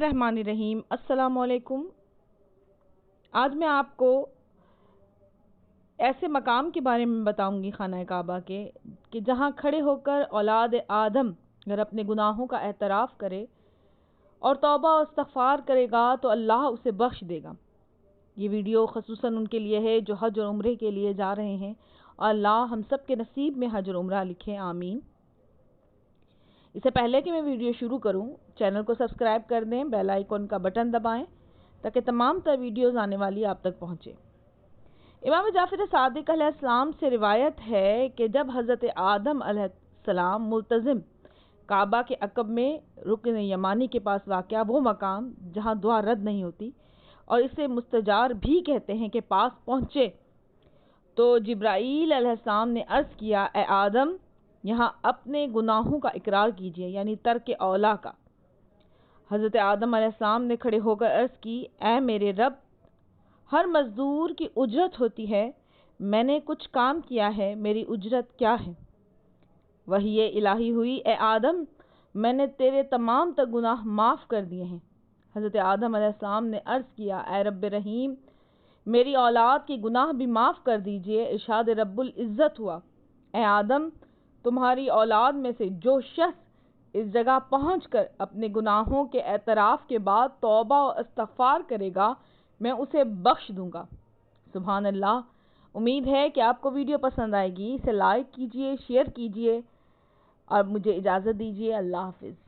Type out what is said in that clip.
बिस्मिल्लाहिर्रहमानिर्रहीम। अस्सलाम वालेकुम। आज मैं आपको ऐसे मकाम के बारे में बताऊंगी खाना काबा के कि जहाँ खड़े होकर औलाद आदम अगर अपने गुनाहों का एतराफ़ करे और तौबा और इस्तग़फ़ार करेगा तो अल्लाह उसे बख्श देगा। ये वीडियो ख़ुसूसन उनके लिए है जो हज और उम्रे के लिए जा रहे हैं और अल्लाह हम सब के नसीब में हज और उम्रा लिखे, आमीन। इससे पहले कि मैं वीडियो शुरू करूं, चैनल को सब्सक्राइब कर दें, बेल आइकन का बटन दबाएं ताकि तमाम तर वीडियोज़ आने वाली आप तक पहुंचे। इमाम जाफ़र सादिक अलैहिस्सलाम से रिवायत है कि जब हज़रत आदम अलैहिस्सलाम मुल्तज़िम काबा के अक़ब में रुकन यमानी के पास वाक़या वो मकाम जहाँ दुआ रद्द नहीं होती और इसे मुस्तजार भी कहते हैं के पास पहुँचे तो जिब्राईल अलैहिस्सलाम ने अर्ज़ किया, ए आदम, यहाँ अपने गुनाहों का इकरार कीजिए, यानी तर्क औला का। हज़रत आदम अलैहिस्सलाम ने खड़े होकर अर्ज़ की, ए मेरे रब, हर मज़दूर की उजरत होती है, मैंने कुछ काम किया है, मेरी उजरत क्या है? वही इलाही हुई, ए आदम, मैंने तेरे तमाम तर गुनाह माफ़ कर दिए हैं। हज़रत आदम अलैहिस्सलाम ने अर्ज़ किया, ए रब्बे रहीम, मेरी औलाद की गुनाह भी माफ़ कर दीजिए। इरशाद रब्बुल इज़्ज़त हुआ, ए आदम, तुम्हारी औलाद में से जो शख्स इस जगह पहुंचकर अपने गुनाहों के एतराफ़ के बाद तौबा और इस्तग़फ़ार करेगा, मैं उसे बख्श दूंगा। सुभान अल्लाह। उम्मीद है कि आपको वीडियो पसंद आएगी। इसे लाइक कीजिए, शेयर कीजिए और मुझे इजाज़त दीजिए। अल्लाह हाफ़िज़।